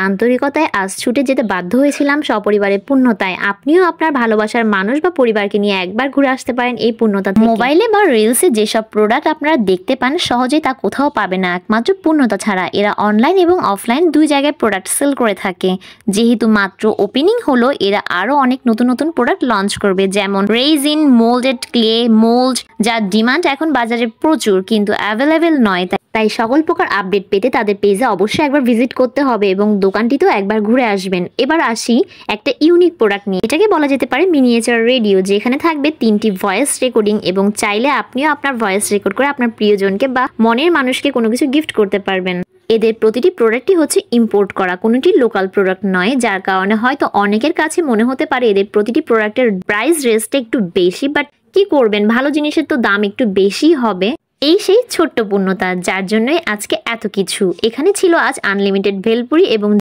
আন্তরিকতায় আজ ছুটে যেতে বাধ্য হয়েছিলাম সপরিবারে পূর্ণতায়। আপনিও আপনার ভালোবাসার মানুষ বা পরিবারকে নিয়ে একবার ঘুরে আসতে পারেন এই পূর্ণতা থেকে। মোবাইলে বা রিলসে যেসব প্রোডাক্ট আপনারা দেখতে পান সহজেই তা কোথাও পাবে না একমাত্র পূর্ণতা ছাড়া। এরা অনলাইন এবং অফলাইন দুই জায়গায় প্রোডাক্ট সেল করে থাকে। যেহেতু মাত্র ওপেনিং হলো, এরা আরো অনেক নতুন নতুন প্রোডাক্ট লঞ্চ করবে, যেমন রেজিন, মোল্ডেড ক্লে, মোল্ড, যার ডিমান্ড এখন বাজারে প্রচুর কিন্তু অ্যাভেলেবেল নয়। তাই সকল প্রকার আপডেট পেতে তাদের পেজে অবশ্যই একবার ভিজিট করতে হবে এবং দোকানটিতেও একবার ঘুরে আসবেন। এবার আসি একটা ইউনিক প্রোডাক্ট নিয়ে। এটাকে বলা যেতে পারে মিনিয়েচার রেডিও, যেখানে থাকবে 3টি ভয়েস রেকর্ডিং এবং চাইলে আপনিও আপনার ভয়েস রেকর্ড করে আপনার প্রিয়জনকে বা মনের মানুষকে কোনো কিছু গিফট করতে পারবেন। এদের প্রতিটি প্রোডাক্টই হচ্ছে ইম্পোর্ট করা, কোনোটি লোকাল প্রোডাক্ট নয়, যার কারণে হয়তো অনেকের কাছে মনে হতে পারে এদের প্রতিটি প্রোডাক্টের প্রাইস রেঞ্জটা একটু বেশি, বাট কি করবেন, ভালো জিনিসের তো দাম একটু বেশি হবে। এই সেই ছোট্ট পূর্ণতা যার জন্যই আজকে এত কিছু। এখানে ছিল আজ আনলিমিটেড ভেলপুরি এবং